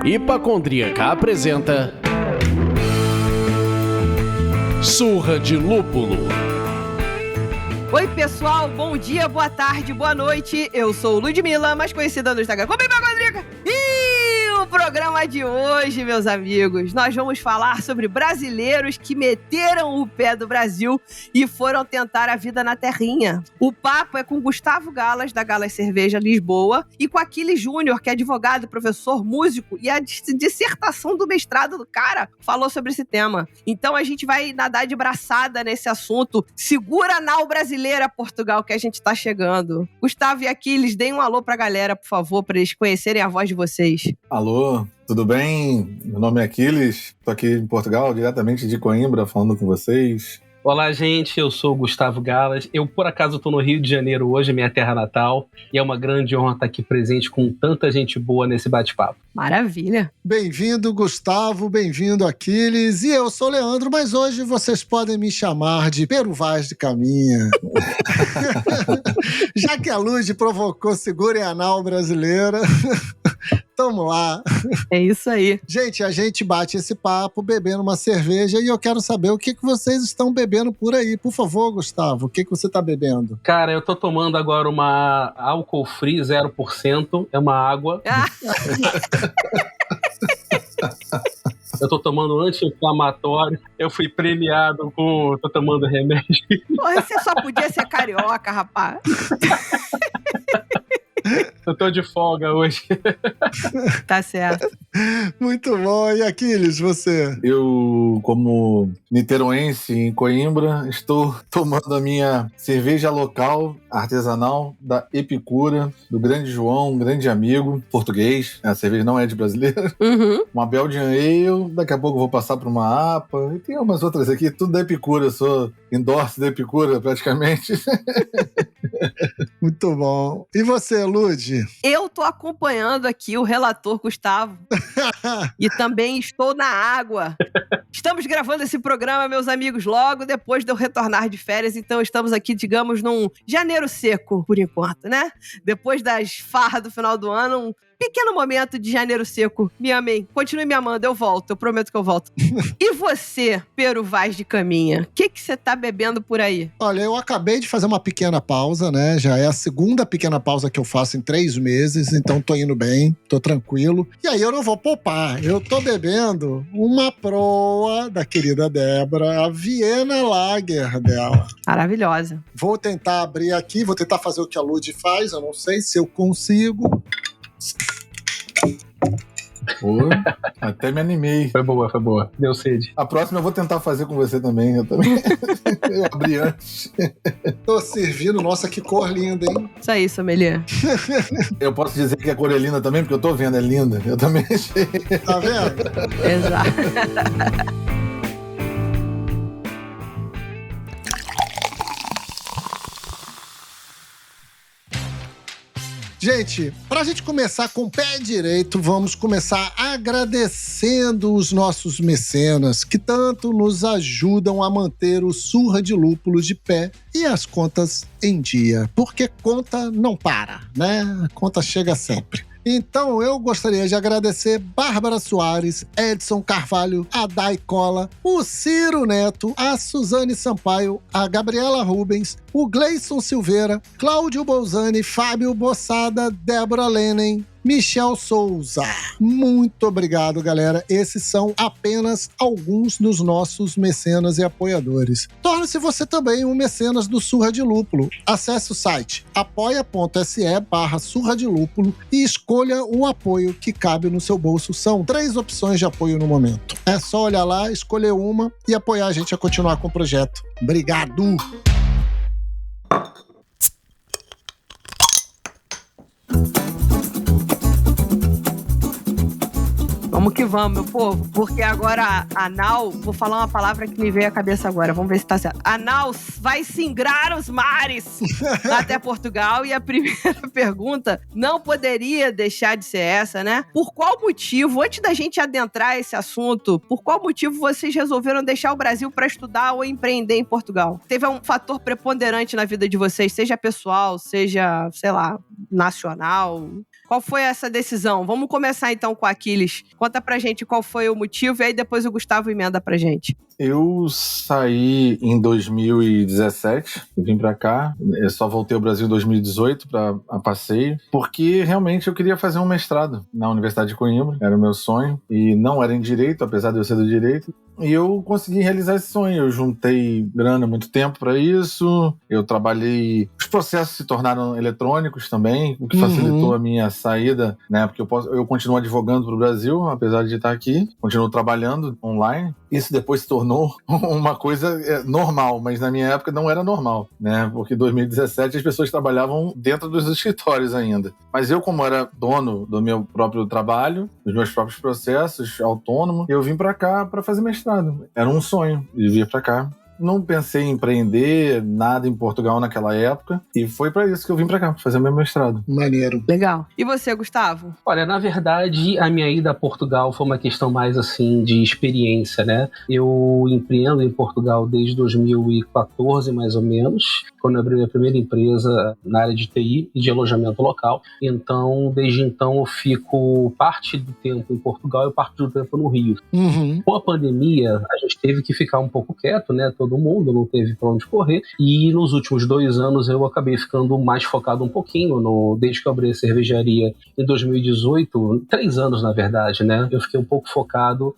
Hipacondríaca apresenta Surra de Lúpulo. Oi pessoal, bom dia, boa tarde, boa noite. Eu sou Ludmilla, mais conhecida no Instagram como Hipacondríaca. E o programa de hoje, meus amigos, nós vamos falar sobre brasileiros que meteram o pé do Brasil e foram tentar a vida na terrinha. O papo é com Gustavo Galas, da Galas Cerveja Lisboa, e com Aquiles Júnior, que é advogado, professor, músico, e a dissertação do mestrado do cara falou sobre esse tema. Então a gente vai nadar de braçada nesse assunto. Segura a nau brasileira, Portugal, que a gente tá chegando. Gustavo e Aquiles, deem um alô pra galera, por favor, pra eles conhecerem a voz de vocês. Alô, tudo bem? Meu nome é Aquiles, tô aqui em Portugal, diretamente de Coimbra, falando com vocês. Olá, gente, eu sou o Gustavo Galas. Eu, por acaso, estou no Rio de Janeiro hoje, minha terra natal, e é uma grande honra estar aqui presente com tanta gente boa nesse bate-papo. Maravilha. Bem-vindo, Gustavo, bem-vindo, Aquiles. E eu sou o Leandro, mas hoje vocês podem me chamar de Peru Vaz de Caminha. Já que a Lud provocou Segura e Anal brasileira, tamo lá. É isso aí. Gente, a gente bate esse papo bebendo uma cerveja e eu quero saber o que vocês estão bebendo por aí. Por favor, Gustavo, o que você tá bebendo? Cara, eu tô tomando agora uma álcool free 0%, é uma água. Eu tô tomando anti-inflamatório. Eu fui premiado com... Tô tomando remédio. Porra, você só podia ser carioca, rapaz. Eu tô de folga hoje. Tá certo. Muito bom. E Aquiles, você? Eu, como niteroense em Coimbra, estou tomando a minha cerveja local, artesanal, da Epicura, do grande João, um grande amigo português. A cerveja não é de brasileiro. Uhum. Uma Belgian Ale, daqui a pouco eu vou passar para uma APA, e tem umas outras aqui, tudo da Epicura, eu sou endorse da Epicura praticamente. Muito bom. E você, Lud? Eu tô acompanhando aqui o relator Gustavo e também estou na água. Estamos gravando esse programa, meus amigos, logo depois de eu retornar de férias, então estamos aqui, digamos, num janeiro seco, por enquanto, né? Depois das farras do final do ano, um pequeno momento de janeiro seco. Me amem. Continue me amando, eu volto. Eu prometo que eu volto. E você, Peru Vaz de Caminha? O que você tá bebendo por aí? Olha, eu acabei de fazer uma pequena pausa, né? Já é a segunda pequena pausa que eu faço em 3 meses, então tô indo bem, tô tranquilo. E aí eu não vou poupar. Eu tô bebendo uma proa da querida Débora, a Viena Lager dela. Maravilhosa. Vou tentar abrir aqui, vou tentar fazer o que a Lud faz, eu não sei se eu consigo. Pô, até me animei. Foi boa. Deu sede. A próxima eu vou tentar fazer com você também. Eu também. Eu abri antes. Tô servindo. Nossa, que cor linda, hein? Isso aí, sommelier. Eu posso dizer que a cor é linda também, porque eu tô vendo, é linda. Eu também achei. Tá vendo? Exato. Gente, pra gente começar com o pé direito, vamos começar agradecendo os nossos mecenas que tanto nos ajudam a manter o Surra de Lúpulo de pé e as contas em dia. Porque conta não para, né? A conta chega sempre. Então eu gostaria de agradecer Bárbara Soares, Edson Carvalho, a Dai Cola, o Ciro Neto, a Suzane Sampaio, a Gabriela Rubens, o Gleison Silveira, Cláudio Bolzani, Fábio Bossada, Débora Lenen, Michel Souza. Muito obrigado, galera. Esses são apenas alguns dos nossos mecenas e apoiadores. Torne-se você também um mecenas do Surra de Lúpulo. Acesse o site apoia.se/Surra de Lúpulo e escolha o apoio que cabe no seu bolso. São 3 opções de apoio no momento. É só olhar lá, escolher uma e apoiar a gente a continuar com o projeto. Obrigado! Vamos que vamos, meu povo. Porque agora a Nau, vou falar uma palavra que me veio à cabeça agora. Vamos ver se tá certo. A Nau vai singrar os mares até Portugal. E a primeira pergunta não poderia deixar de ser essa, né? Por qual motivo, antes da gente adentrar esse assunto, por qual motivo vocês resolveram deixar o Brasil para estudar ou empreender em Portugal? Teve um fator preponderante na vida de vocês, seja pessoal, seja, sei lá, nacional? Qual foi essa decisão? Vamos começar então com o Aquiles. Conta pra gente qual foi o motivo e aí depois o Gustavo emenda pra gente. Eu saí em 2017, eu vim pra cá, eu só voltei ao Brasil em 2018 a passeio, porque realmente eu queria fazer um mestrado na Universidade de Coimbra, era o meu sonho, e não era em Direito, apesar de eu ser do Direito, e eu consegui realizar esse sonho. Eu juntei grana muito tempo para isso, eu trabalhei, os processos se tornaram eletrônicos também, o que facilitou a minha saída, né, porque eu continuo advogando pro Brasil, apesar de estar aqui, continuo trabalhando online. Isso depois se tornou uma coisa normal, mas na minha época não era normal, né? Porque em 2017 as pessoas trabalhavam dentro dos escritórios ainda. Mas eu, como era dono do meu próprio trabalho, dos meus próprios processos, autônomo, eu vim pra cá pra fazer mestrado. Era um sonho de vir pra cá. Não pensei em empreender nada em Portugal naquela época e foi pra isso que eu vim pra cá, pra fazer meu mestrado. Maneiro. Legal. E você, Gustavo? Olha, na verdade, a minha ida a Portugal foi uma questão mais, assim, de experiência, né? Eu empreendo em Portugal desde 2014, mais ou menos, quando eu abri minha primeira empresa na área de TI e de alojamento local. Então, desde então, eu fico parte do tempo em Portugal e parte do tempo no Rio. Com a pandemia, a gente teve que ficar um pouco quieto, né? Todo mundo, não teve pra onde correr. E nos últimos 2 anos eu acabei ficando mais focado um pouquinho, desde que eu abri a cervejaria em 2018, 3 anos na verdade, né? Eu fiquei um pouco focado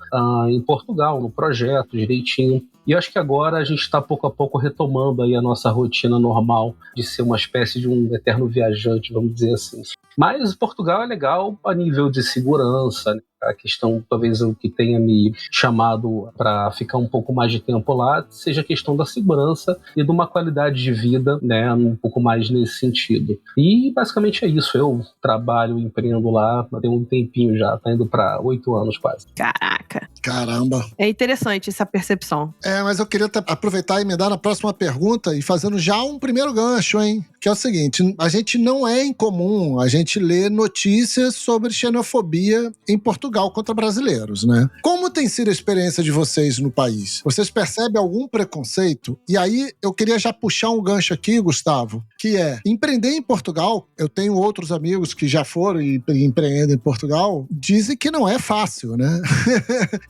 em Portugal, no projeto, direitinho. E eu acho que agora a gente está pouco a pouco retomando aí a nossa rotina normal de ser uma espécie de um eterno viajante, vamos dizer assim. Mas Portugal é legal a nível de segurança, né? A questão, talvez o que tenha me chamado para ficar um pouco mais de tempo lá, seja a questão da segurança e de uma qualidade de vida, né, um pouco mais nesse sentido. E basicamente é isso, eu trabalho, empreendo lá, tem um tempinho já, tá indo para 8 anos quase. Caraca. Caramba. É interessante essa percepção. Mas eu queria aproveitar e emendar na próxima pergunta e fazendo já um primeiro gancho, hein? Que é o seguinte, a gente não é incomum a gente ler notícias sobre xenofobia em Portugal contra brasileiros, né? Como tem sido a experiência de vocês no país? Vocês percebem algum preconceito? E aí eu queria já puxar um gancho aqui, Gustavo, que é empreender em Portugal. Eu tenho outros amigos que já foram e empreendem em Portugal, dizem que não é fácil, né?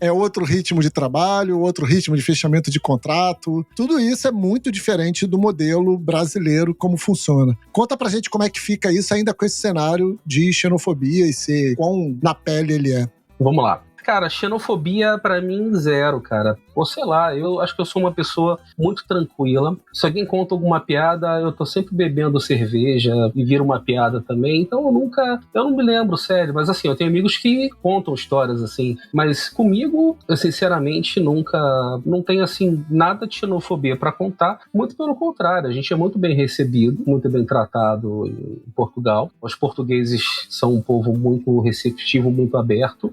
É outro ritmo de trabalho, outro ritmo de fechamento de contrato. Tudo isso é muito diferente do modelo brasileiro, como funciona. Conta pra gente como é que fica isso ainda com esse cenário de xenofobia e ser quão na pele ele é. Vamos lá. Cara, xenofobia pra mim zero, cara. Ou sei lá, eu acho que eu sou uma pessoa muito tranquila. Se alguém conta alguma piada, eu tô sempre bebendo cerveja e vira uma piada também. Então eu não me lembro, sério. Mas assim, eu tenho amigos que contam histórias assim. Mas comigo, eu sinceramente não tenho assim nada de xenofobia pra contar. Muito pelo contrário, a gente é muito bem recebido, muito bem tratado em Portugal. Os portugueses são um povo muito receptivo, muito aberto,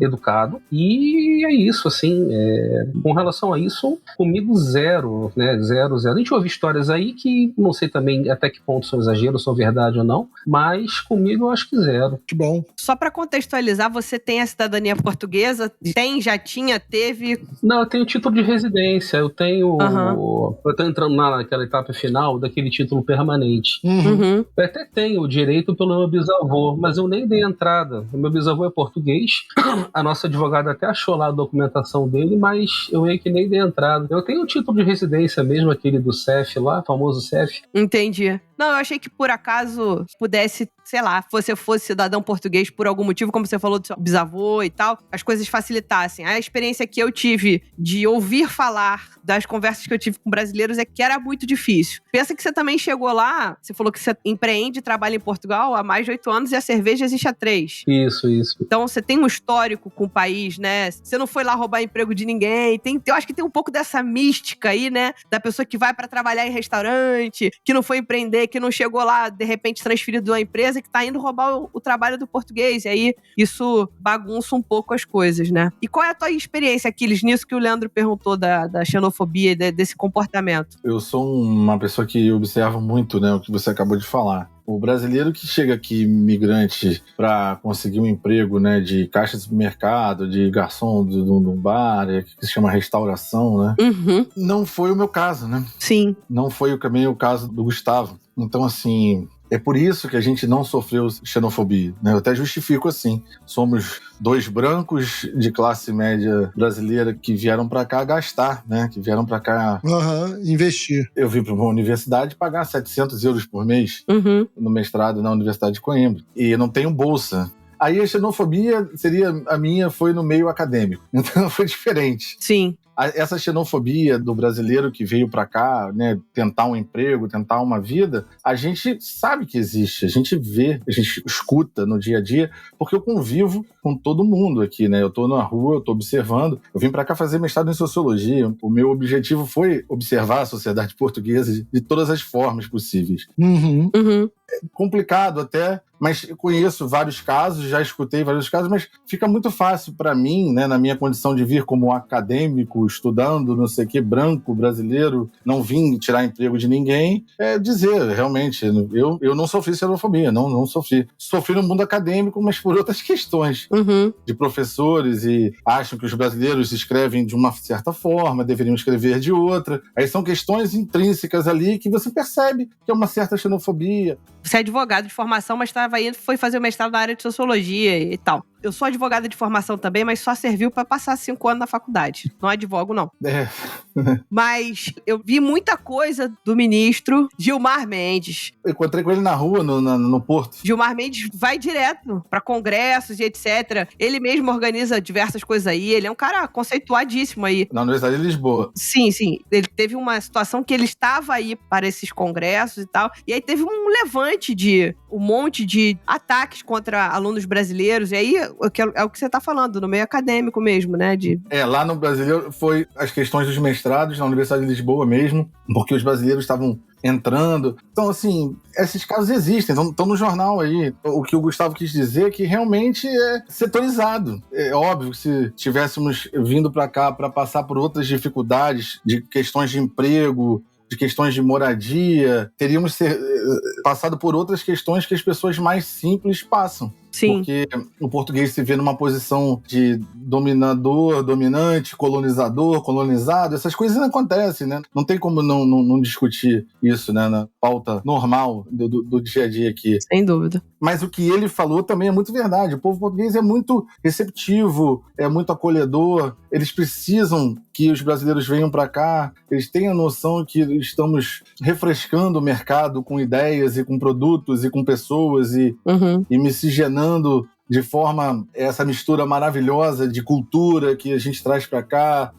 educado. E é isso, assim, com relação a isso, comigo zero, né, zero. A gente ouve histórias aí que não sei também até que ponto são exageros, são verdade ou não, mas comigo eu acho que zero. Que bom. Só pra contextualizar, você tem a cidadania portuguesa? Tem, já tinha, teve? Não, eu tenho título de residência, eu tô entrando naquela etapa final daquele título permanente. Eu até tenho o direito pelo meu bisavô, mas eu nem dei entrada. O meu bisavô é português, a nossa advogado até achou lá a documentação dele, mas eu meio que nem dei entrada. Eu tenho o título de residência mesmo, aquele do CEF lá, famoso CEF. Entendi. Não, eu achei que por acaso pudesse, sei lá, você fosse cidadão português por algum motivo, como você falou do seu bisavô e tal, as coisas facilitassem. A experiência que eu tive de ouvir falar das conversas que eu tive com brasileiros é que era muito difícil. Pensa que você também chegou lá, você falou que você empreende e trabalha em Portugal há mais de 8 anos e a cerveja existe há 3. Isso. Então você tem um histórico com o país, né? Você não foi lá roubar emprego de ninguém. Eu acho que tem um pouco dessa mística aí, né? Da pessoa que vai pra trabalhar em restaurante, que não foi empreender, que não chegou lá, de repente transferido de uma empresa que tá indo roubar o trabalho do português. E aí isso bagunça um pouco as coisas, né? E qual é a tua experiência, Aquiles, nisso que o Leandro perguntou da xenofobia e desse comportamento? Eu sou uma pessoa que observa muito, né, o que você acabou de falar. O brasileiro que chega aqui, migrante, para conseguir um emprego, né, de caixa de supermercado, de garçom de um bar, que se chama restauração, né? Uhum. Não foi o meu caso, né? Sim. Não foi também o caso do Gustavo. Então, assim, é por isso que a gente não sofreu xenofobia, né? Eu até justifico assim. Somos 2 brancos de classe média brasileira que vieram para cá gastar, né? Que vieram para cá... investir. Eu vim para uma universidade pagar 700 euros por mês no mestrado na Universidade de Coimbra. E não tenho bolsa. Aí a xenofobia foi no meio acadêmico. Então foi diferente. Sim. Essa xenofobia do brasileiro que veio para cá, né, tentar um emprego, tentar uma vida, a gente sabe que existe, a gente vê, a gente escuta no dia a dia, porque eu convivo com todo mundo aqui, né? Eu tô na rua, eu tô observando. Eu vim para cá fazer mestrado em sociologia. O meu objetivo foi observar a sociedade portuguesa de todas as formas possíveis. É complicado até, mas eu conheço vários casos, já escutei vários casos, mas fica muito fácil para mim, né, na minha condição de vir como acadêmico, estudando, não sei o que, branco, brasileiro, não vim tirar emprego de ninguém, dizer, realmente, eu não sofri xenofobia, não sofri. Sofri no mundo acadêmico, mas por outras questões de professores e acham que os brasileiros escrevem de uma certa forma, deveriam escrever de outra. Aí são questões intrínsecas ali que você percebe que é uma certa xenofobia. Você é advogado de formação, mas foi fazer o mestrado na área de sociologia e tal. Eu sou advogada de formação também, mas só serviu para passar 5 anos na faculdade. Não advogo, não. Mas eu vi muita coisa do ministro Gilmar Mendes. Eu encontrei com ele na rua, no Porto. Gilmar Mendes vai direto para congressos e etc. Ele mesmo organiza diversas coisas aí. Ele é um cara conceituadíssimo aí. Na Universidade de Lisboa. Sim. Ele teve uma situação que ele estava aí para esses congressos e tal. E aí teve um levante de um monte de ataques contra alunos brasileiros. E aí é o que você tá falando, no meio acadêmico mesmo, né? Lá no brasileiro foi as questões dos mestrados na Universidade de Lisboa mesmo, porque os brasileiros estavam entrando. Então, assim, esses casos existem, estão no jornal aí. O que o Gustavo quis dizer é que realmente é setorizado. É óbvio que se tivéssemos vindo para cá para passar por outras dificuldades de questões de emprego, de questões de moradia, teríamos passado por outras questões que as pessoas mais simples passam. Sim. Porque o português se vê numa posição de dominador, dominante, colonizador, colonizado. Essas coisas não acontecem, né? Não tem como não discutir isso, né? Na pauta normal do dia a dia aqui. Sem dúvida. Mas o que ele falou também é muito verdade. O povo português é muito receptivo, é muito acolhedor. Eles precisam que os brasileiros venham para cá. Eles têm a noção que estamos refrescando o mercado com ideias e com produtos e com pessoas e miscigenando de forma essa mistura maravilhosa de cultura que a gente traz para cá.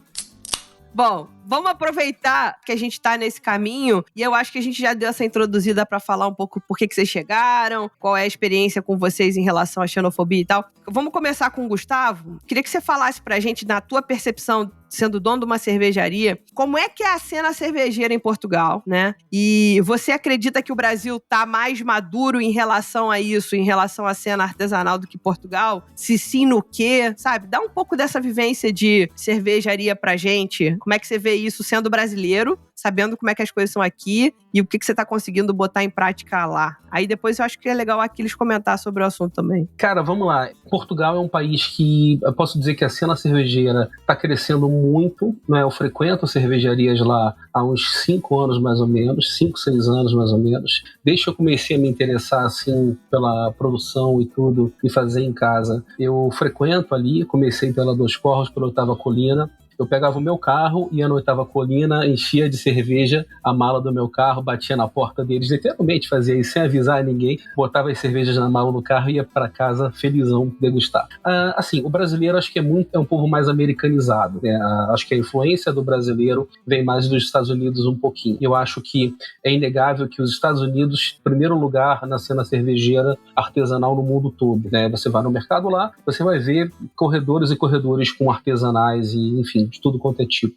Bom, vamos aproveitar que a gente tá nesse caminho e eu acho que a gente já deu essa introduzida para falar um pouco por que vocês chegaram, qual é a experiência com vocês em relação à xenofobia e tal. Vamos começar com o Gustavo. Queria que você falasse pra gente, na tua percepção, sendo dono de uma cervejaria, como é que é a cena cervejeira em Portugal, né? E você acredita que o Brasil tá mais maduro em relação a isso, em relação à cena artesanal do que Portugal? Se sim, no quê? Sabe? Dá um pouco dessa vivência de cervejaria pra gente. Como é que você vê isso sendo brasileiro, sabendo como é que as coisas são aqui e o que você tá conseguindo botar em prática lá? Aí depois eu acho que é legal Aquiles comentar sobre o assunto também. Cara, vamos lá. Portugal é um país que, eu posso dizer que a cena cervejeira tá crescendo muito, né? Eu frequento cervejarias lá há uns 5 anos mais ou menos, 5, 6 anos mais ou menos. Desde que eu comecei a me interessar assim pela produção e tudo, e fazer em casa, eu frequento ali, comecei pela Dos Corros, pela Oitava Colina. Eu pegava o meu carro, ia na Oitava Colina, enchia de cerveja a mala do meu carro, batia na porta deles, literalmente fazia isso sem avisar ninguém, botava as cervejas na mala do carro e ia para casa felizão degustar. Assim, o brasileiro acho que é um povo mais americanizado, né? Acho que a influência do brasileiro vem mais dos Estados Unidos um pouquinho. Eu acho que é inegável que os Estados Unidos, em primeiro lugar na cena cervejeira artesanal no mundo todo, né? Você vai no mercado lá, você vai ver corredores e corredores com artesanais e, enfim, de tudo quanto é tipo,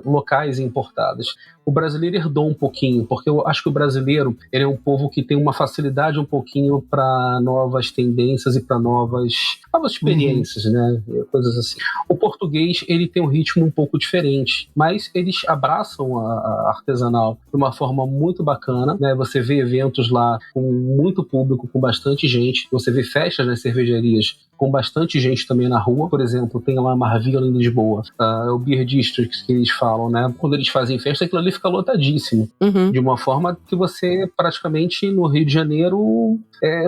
locais e importadas. o brasileiro herdou um pouquinho, porque eu acho que o brasileiro ele é um povo que tem uma facilidade um pouquinho para novas tendências e para novas experiências, né? Coisas assim. O português ele tem um ritmo um pouco diferente, mas eles abraçam a artesanal de uma forma muito bacana, né? Você vê eventos lá com muito público, com bastante gente, você vê festas nas cervejarias com bastante gente também na rua. Por exemplo, tem lá a Marvila em Lisboa, é o Beer District que eles falam, né? Quando eles fazem festa, aquilo ali fica lotadíssimo. De uma forma que você praticamente no Rio de Janeiro,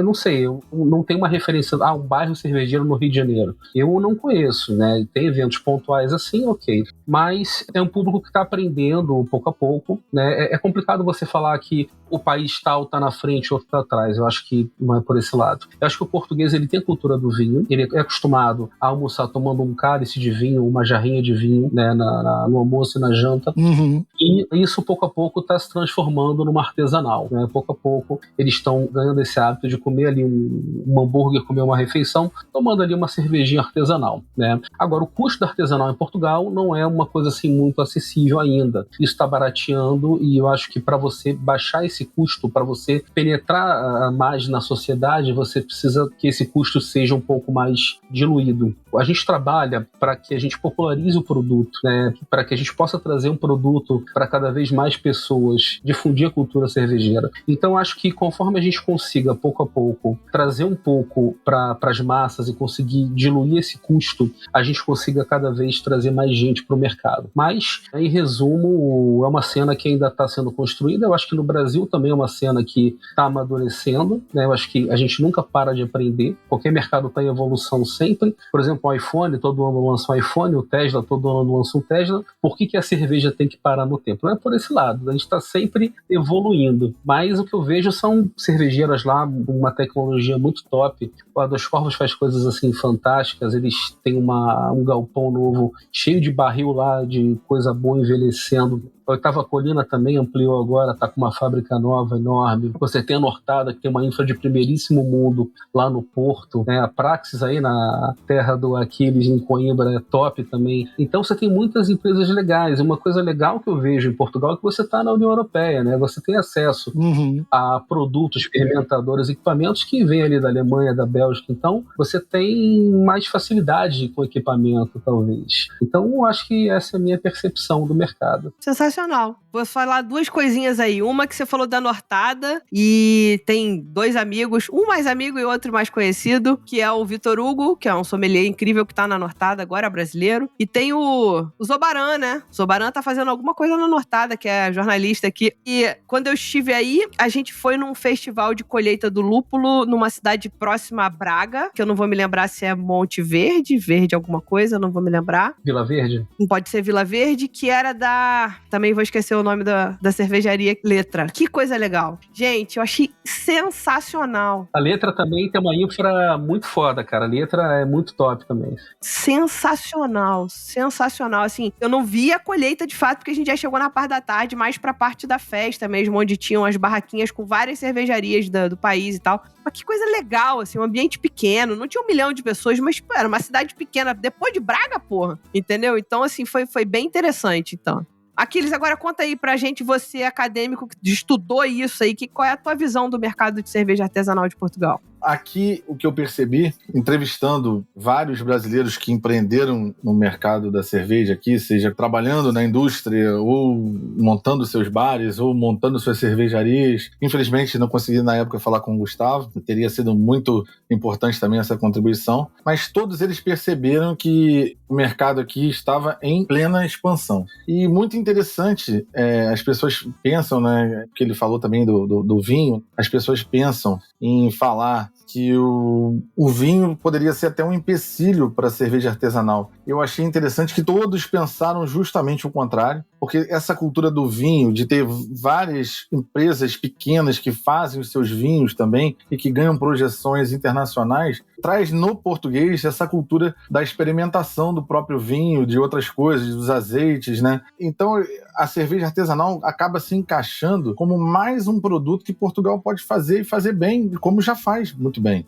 não sei, não tem uma referência, um bairro cervejeiro no Rio de Janeiro. Eu não conheço, né? Tem eventos pontuais assim, ok. Mas é um público que está aprendendo pouco a pouco, né? É complicado você falar que o país tal está na frente, outro está atrás. Eu acho que não é por esse lado. Eu acho que o português ele tem a cultura do vinho, ele é acostumado a almoçar tomando um cálice de vinho, uma jarrinha de vinho, né, no almoço e na janta. E isso, pouco a pouco, está se transformando numa artesanal, né? Pouco a pouco, eles estão ganhando esse hábito de comer ali um hambúrguer, comer uma refeição, tomando ali uma cervejinha artesanal, né? Agora, o custo da artesanal em Portugal não é uma coisa assim muito acessível ainda. Isso está barateando e eu acho que para você baixar esse custo, para você penetrar mais na sociedade, você precisa que esse custo seja um pouco mais diluído. A gente trabalha para que a gente popularize o produto, né? Para que a gente possa trazer um produto para cada vez mais pessoas, difundir a cultura cervejeira. Então, acho que conforme a gente consiga, pouco a pouco, trazer um pouco para as massas e conseguir diluir esse custo, a gente consiga cada vez trazer mais gente para o mercado. Mas, em resumo, é uma cena que ainda está sendo construída. Eu acho que no Brasil também é uma cena que está amadurecendo, né? Eu acho que a gente nunca para de aprender. Qualquer mercado está em evolução sempre. Por exemplo, o iPhone, todo ano lança um iPhone, o Tesla, todo ano lança um Tesla. Por que a cerveja tem que parar no tempo? Não é por esse lado. A gente está sempre evoluindo. Mas o que eu vejo são cervejeiras lá, uma tecnologia muito top. O Dos Corvos faz coisas assim fantásticas. Eles têm um galpão novo, cheio de barril lá, de coisa boa envelhecendo. A Oitava Colina também ampliou agora, está com uma fábrica nova, enorme. Você tem a Nortada, que tem uma infra de primeiríssimo mundo lá no Porto. A Praxis aí na terra do Aquiles, em Coimbra, é top também. Então você tem muitas empresas legais. Uma coisa legal que eu vejo em Portugal é que você está na União Europeia, né? Você tem acesso a produtos, fermentadores, equipamentos que vêm ali da Alemanha, da Bélgica. Então você tem mais facilidade com equipamento, talvez. Então eu acho que essa é a minha percepção do mercado. Sensacional. Vou falar duas coisinhas aí. Uma que você falou da Nortada e tem dois amigos, um mais amigo e outro mais conhecido, que é o Vitor Hugo, que é um sommelier incrível que tá na Nortada agora, brasileiro. E tem o Zobaran, né? O Zobaran tá fazendo alguma coisa na Nortada, que é jornalista aqui. E quando eu estive aí, a gente foi num festival de colheita do lúpulo numa cidade próxima a Braga, que eu não vou me lembrar se é Monte Verde, Verde alguma coisa, não vou me lembrar. Vila Verde? Pode ser Vila Verde, que era também vou esquecer o nome da cervejaria Letra. Que coisa legal. Gente, eu achei sensacional. A Letra também tem uma infra muito foda, cara. A Letra é muito top também. Sensacional. Sensacional. Assim, eu não vi a colheita de fato, porque a gente já chegou na parte da tarde, mais pra parte da festa mesmo, onde tinham as barraquinhas com várias cervejarias do país e tal. Mas que coisa legal, assim, um ambiente pequeno. Não tinha 1 milhão de pessoas, mas pô, era uma cidade pequena. Depois de Braga, porra. Entendeu? Então, assim, foi bem interessante, então. Aquiles, agora conta aí pra gente, você acadêmico que estudou isso aí, qual é a tua visão do mercado de cerveja artesanal de Portugal? Aqui, o que eu percebi, entrevistando vários brasileiros que empreenderam no mercado da cerveja aqui, seja trabalhando na indústria, ou montando seus bares, ou montando suas cervejarias. Infelizmente, não consegui, na época, falar com o Gustavo. Teria sido muito importante também essa contribuição. Mas todos eles perceberam que o mercado aqui estava em plena expansão. E muito interessante, as pessoas pensam, né, que ele falou também do vinho, as pessoas pensam em falar que o vinho poderia ser até um empecilho para a cerveja artesanal. Eu achei interessante que todos pensaram justamente o contrário, porque essa cultura do vinho, de ter várias empresas pequenas que fazem os seus vinhos também e que ganham projeções internacionais, traz no português essa cultura da experimentação do próprio vinho, de outras coisas, dos azeites, né? Então, a cerveja artesanal acaba se encaixando como mais um produto que Portugal pode fazer e fazer bem, como já faz muito bem.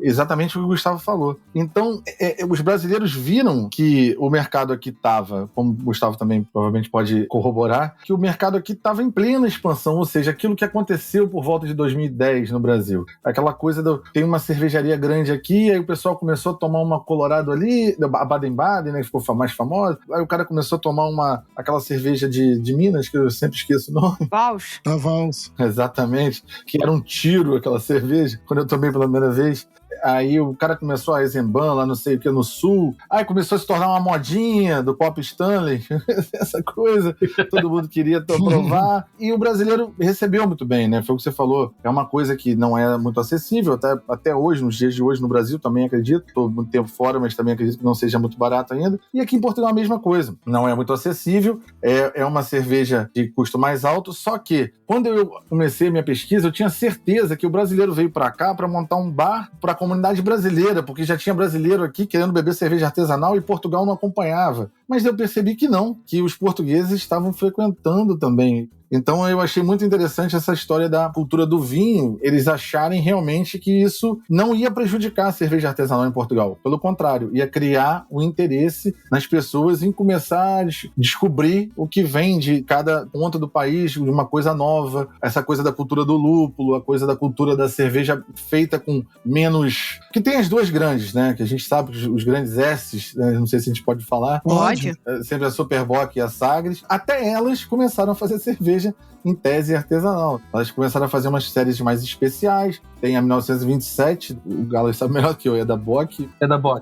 Exatamente o que o Gustavo falou. Então, os brasileiros viram que o mercado aqui estava, como o Gustavo também provavelmente pode pode corroborar, que o mercado aqui estava em plena expansão, ou seja, aquilo que aconteceu por volta de 2010 no Brasil. Aquela coisa tem uma cervejaria grande aqui, aí o pessoal começou a tomar uma Colorado ali, a Baden-Baden, né, que ficou mais famosa, aí o cara começou a tomar aquela cerveja de Minas, que eu sempre esqueço o nome. Vals. A Vals. Exatamente, que era um tiro aquela cerveja, quando eu tomei pela primeira vez. Aí o cara começou a Eisenbahn, lá não sei o que, no sul. Aí começou a se tornar uma modinha do Pop Stanley. Essa coisa, todo mundo queria provar. E o brasileiro recebeu muito bem, né? Foi o que você falou. É uma coisa que não é muito acessível. Até hoje, nos dias de hoje, no Brasil, também acredito. Estou muito tempo fora, mas também acredito que não seja muito barato ainda. E aqui em Portugal a mesma coisa. Não é muito acessível. É uma cerveja de custo mais alto. Só que, quando eu comecei minha pesquisa, eu tinha certeza que o brasileiro veio para cá para montar um bar para a comunidade brasileira, porque já tinha brasileiro aqui querendo beber cerveja artesanal e Portugal não acompanhava. Mas eu percebi que não, que os portugueses estavam frequentando também. Então eu achei muito interessante essa história da cultura do vinho, eles acharem realmente que isso não ia prejudicar a cerveja artesanal em Portugal. Pelo contrário, ia criar um interesse nas pessoas em começar a descobrir o que vem de cada ponto do país, de uma coisa nova, essa coisa da cultura do lúpulo, a coisa da cultura da cerveja feita com menos... Que tem as duas grandes, né? Que a gente sabe os grandes S's, né? Não sei se a gente pode falar. Pode. Sempre a Superbock e a Sagres. Até elas começaram a fazer cerveja em tese artesanal. Elas começaram a fazer umas séries mais especiais. Tem a 1927, o Galo sabe melhor que eu, é da Bock. É da Bock.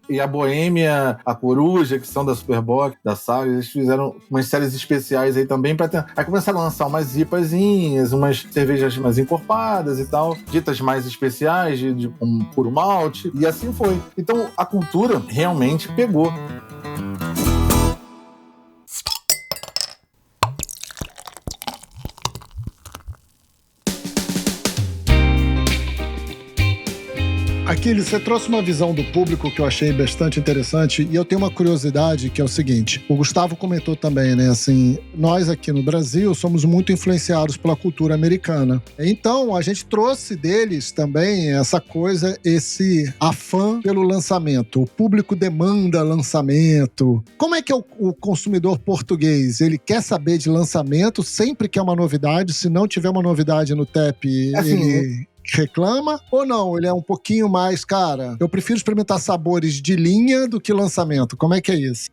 E a Boêmia, a Coruja, que são da Superbock, da Sagres, eles fizeram umas séries especiais aí também pra ter... Aí começaram a lançar umas IPAzinhas, umas cervejas mais encorpadas e tal, ditas mais especiais, de um puro malte, e assim foi. Então a cultura realmente pegou. Aquiles, você trouxe uma visão do público que eu achei bastante interessante e eu tenho uma curiosidade que é o seguinte, o Gustavo comentou também, né, assim, nós aqui no Brasil somos muito influenciados pela cultura americana. Então, a gente trouxe deles também essa coisa, esse afã pelo lançamento. O público demanda lançamento. Como é que é o consumidor português? Ele quer saber de lançamento sempre que é uma novidade, se não tiver uma novidade no TEP, assim, ele... reclama ou não? Ele é um pouquinho mais, cara, eu prefiro experimentar sabores de linha do que lançamento. Como é que é isso?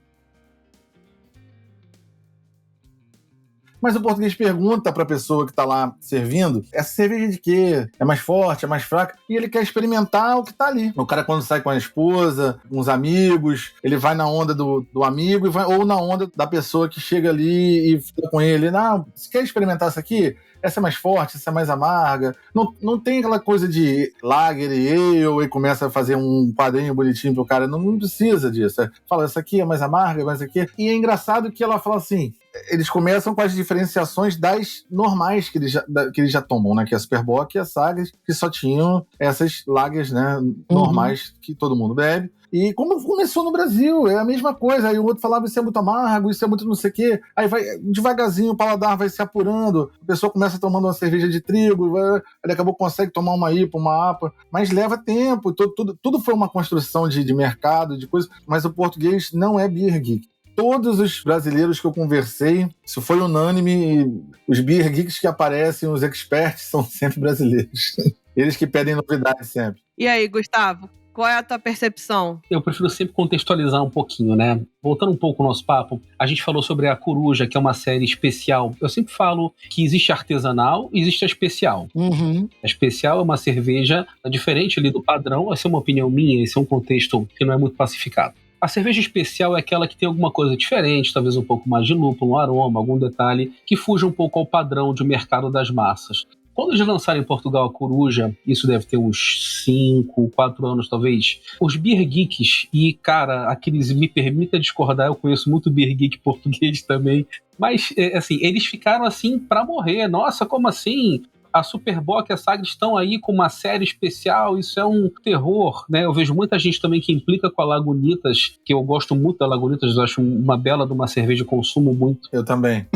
Mas o português pergunta para a pessoa que está lá servindo, essa cerveja de quê? É mais forte, é mais fraca? E ele quer experimentar o que está ali. O cara quando sai com a esposa, com os amigos, ele vai na onda do amigo ou na onda da pessoa que chega ali e fica com ele. Não, você quer experimentar isso aqui? Essa é mais forte, essa é mais amarga. Não tem aquela coisa de lager e ale e começa a fazer um quadrinho bonitinho pro cara. Não precisa disso. Fala, essa aqui é mais amarga, mas aqui... E é engraçado que ela fala assim, eles começam com as diferenciações das normais que eles já tomam, né? Que é a Superbock e a Sagres, que só tinham essas lagers, né? Normais que todo mundo bebe. E como começou no Brasil, é a mesma coisa. Aí o outro falava, isso é muito amargo, isso é muito não sei o quê. Aí vai devagarzinho, o paladar vai se apurando. A pessoa começa tomando uma cerveja de trigo, ele acabou consegue tomar uma IPA, uma APA. Mas leva tempo, tudo foi uma construção de mercado, de coisa. Mas o português não é beer geek. Todos os brasileiros que eu conversei, isso foi unânime, os beer geeks que aparecem, os experts, são sempre brasileiros. Eles que pedem novidade sempre. E aí, Gustavo? Qual é a tua percepção? Eu prefiro sempre contextualizar um pouquinho, né? Voltando um pouco ao nosso papo, a gente falou sobre a Coruja, que é uma série especial. Eu sempre falo que existe a artesanal e existe a especial. A especial é uma cerveja diferente ali do padrão, essa é uma opinião minha, esse é um contexto que não é muito pacificado. A cerveja especial é aquela que tem alguma coisa diferente, talvez um pouco mais de lúpulo, um aroma, algum detalhe que fuja um pouco ao padrão de mercado das massas. Quando eles lançaram em Portugal a Coruja, isso deve ter uns 5, 4 anos talvez, os beer geeks, e cara, aqueles, me permita discordar, eu conheço muito beer geek português também, mas assim, eles ficaram assim pra morrer. Nossa, como assim? a Superboc e a Sagres estão aí com uma série especial, isso é um terror, né? Eu vejo muita gente também que implica com a Lagunitas, que eu gosto muito da Lagunitas, eu acho uma bela de uma cerveja, consumo muito. Eu também.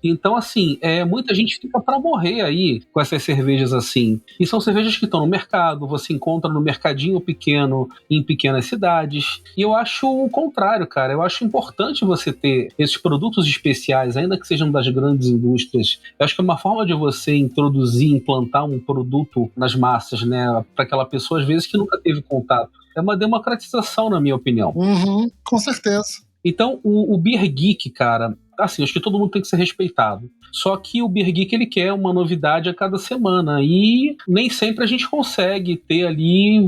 Então, assim, muita gente fica pra morrer aí com essas cervejas assim. E são cervejas que estão no mercado, você encontra no mercadinho pequeno, em pequenas cidades. E eu acho o contrário, cara. Eu acho importante você ter esses produtos especiais, ainda que sejam das grandes indústrias. Eu acho que é uma forma de você introduzir, implantar um produto nas massas, né? Para aquela pessoa, às vezes, que nunca teve contato. É uma democratização, na minha opinião. Com certeza. Então, o Beer Geek, cara, assim, acho que todo mundo tem que ser respeitado. Só que o Beer Geek, ele quer uma novidade a cada semana e nem sempre a gente consegue ter ali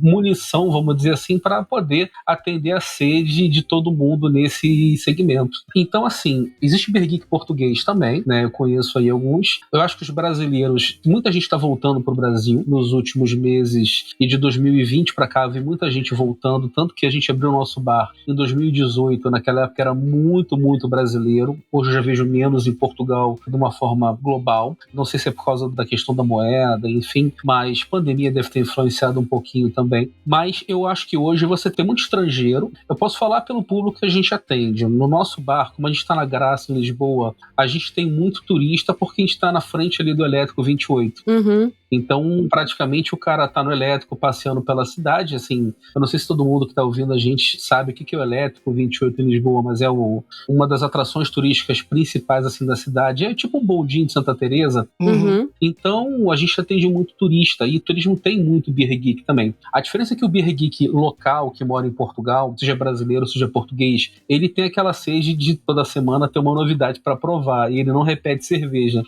munição, vamos dizer assim, para poder atender a sede de todo mundo nesse segmento. Então, assim, existe Beer Geek português também, né? Eu conheço aí alguns. Eu acho que os brasileiros, muita gente está voltando pro Brasil nos últimos meses e de 2020 para cá, vi muita gente voltando, tanto que a gente abriu o nosso bar em 2018, naquela época era muito, muito brasileiro. Hoje eu já vejo menos em Portugal de uma forma global. Não sei se é por causa da questão da moeda, enfim, mas pandemia deve ter influenciado um pouquinho também. Mas eu acho que hoje você tem muito estrangeiro. Eu posso falar pelo público que a gente atende. No nosso bar, como a gente está na Graça, em Lisboa, a gente tem muito turista porque a gente está na frente ali do Elétrico 28. Então, praticamente, o cara tá no elétrico passeando pela cidade, assim, eu não sei se todo mundo que tá ouvindo a gente sabe o que é o Elétrico 28 em Lisboa, mas é uma das atrações turísticas principais, assim, da cidade. É tipo um boldinho de Santa Teresa. Então, a gente atende muito turista, e o turismo tem muito Beer Geek também. A diferença é que o Beer Geek local, que mora em Portugal, seja brasileiro, seja português, ele tem aquela sede de toda semana ter uma novidade para provar, e ele não repete cerveja.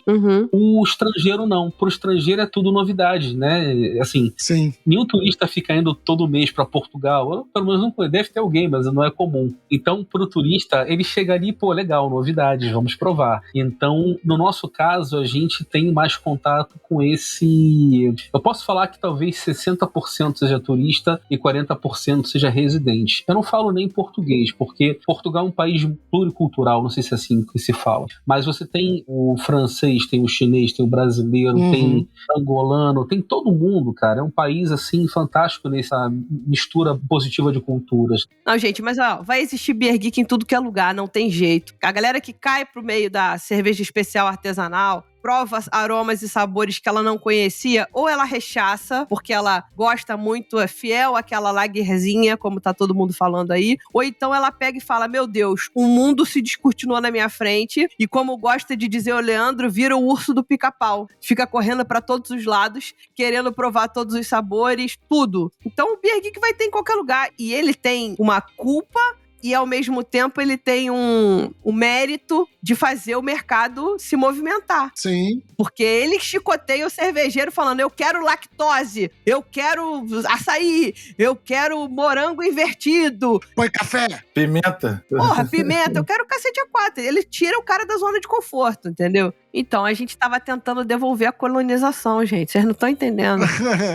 O estrangeiro não. Pro estrangeiro é tudo novidade, né? Assim, sim, nenhum turista fica indo todo mês para Portugal. Ou, pelo menos não deve ter alguém, mas não é comum. Então, pro turista, ele chega ali, pô, legal, novidades, vamos provar. Então, no nosso caso, a gente tem mais contato com esse... Eu posso falar que talvez 60% seja turista e 40% seja residente. Eu não falo nem português, porque Portugal é um país pluricultural, não sei se é assim que se fala. Mas você tem o francês, tem o chinês, tem o brasileiro, tem angolano, tem todo mundo, cara. É um país, assim, fantástico nessa mistura positiva de culturas. Não, gente, mas ó, vai existir Beer Geek em tudo que é lugar, não tem jeito. A galera que cai pro meio da cerveja especial artesanal, prova aromas e sabores que ela não conhecia, ou ela rechaça, porque ela gosta muito, é fiel àquela lagerzinha, como tá todo mundo falando aí, ou então ela pega e fala, meu Deus, o mundo se descortinou na minha frente, e como gosta de dizer o Leandro, vira o urso do pica-pau. Fica correndo pra todos os lados, querendo provar todos os sabores, tudo. Então o Beer Geek vai ter em qualquer lugar, e ele tem uma culpa, e ao mesmo tempo ele tem um mérito de fazer o mercado se movimentar. Sim. Porque ele chicoteia o cervejeiro falando, eu quero lactose, eu quero açaí, eu quero morango invertido. Põe café. Pimenta. Porra, pimenta, eu quero cacete A4. Ele tira o cara da zona de conforto, entendeu? Então, a gente tava tentando devolver a colonização, gente. Vocês não estão entendendo.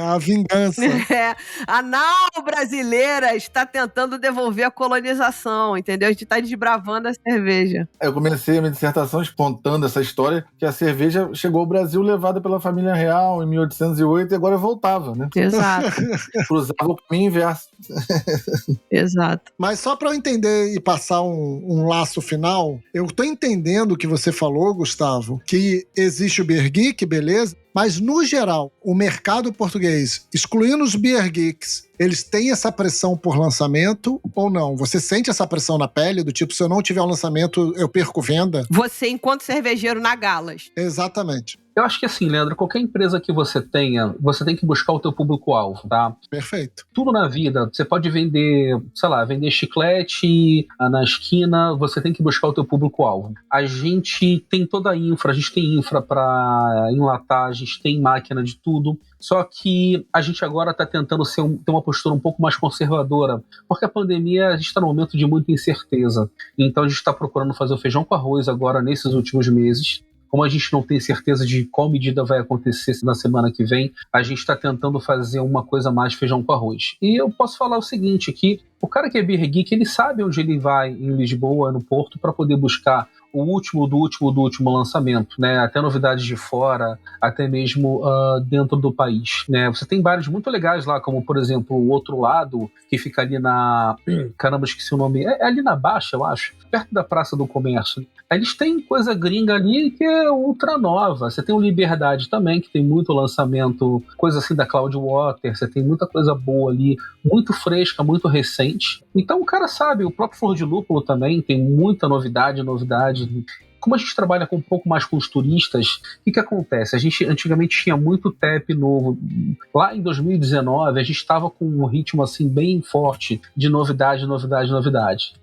A vingança. A nau brasileira está tentando devolver a colonização, entendeu? A gente tá desbravando a cerveja. Eu comecei a minha dissertação expontando essa história que a cerveja chegou ao Brasil levada pela família real em 1808 e agora voltava, né? Exato. Cruzava o caminho inverso. Exato. Mas só para eu entender e passar um laço final, eu tô entendendo o que você falou, Gustavo, que existe o Beer Geek, beleza? Mas, no geral, o mercado português, excluindo os Beer Geeks, eles têm essa pressão por lançamento ou não? Você sente essa pressão na pele? Do tipo, se eu não tiver um lançamento, eu perco venda? Você, enquanto cervejeiro na Galas. Exatamente. Eu acho que assim, Leandro, qualquer empresa que você tenha, você tem que buscar o teu público-alvo, tá? Perfeito. Tudo na vida, você pode vender, sei lá, vender chiclete na esquina, você tem que buscar o teu público-alvo. A gente tem toda a infra, a gente tem infra para enlatar, a gente tem máquina de tudo, só que a gente agora está tentando ter uma postura um pouco mais conservadora, porque a pandemia, a gente está num momento de muita incerteza, então a gente está procurando fazer o feijão com arroz agora nesses últimos meses. Como a gente não tem certeza de qual medida vai acontecer na semana que vem, a gente está tentando fazer uma coisa mais feijão com arroz. E eu posso falar o seguinte, que o cara que é Beer Geek, ele sabe onde ele vai em Lisboa, no Porto, para poder buscar o último do último lançamento, né? Até novidades de fora, até mesmo dentro do país, né? Você tem bares muito legais lá, como, por exemplo, o Outro Lado, que fica ali na... Caramba, esqueci o nome. É ali na Baixa, eu acho, perto da Praça do Comércio. Eles têm coisa gringa ali que é ultra nova. Você tem o Liberdade também, que tem muito lançamento, coisa assim da Cloudwater. Você tem muita coisa boa ali, muito fresca, muito recente. Então o cara sabe, o próprio Flor de Lúpulo também tem muita novidade. Como a gente trabalha um pouco mais com os turistas, o que acontece? A gente antigamente tinha muito TAP novo. Lá em 2019, a gente estava com um ritmo assim bem forte de novidade.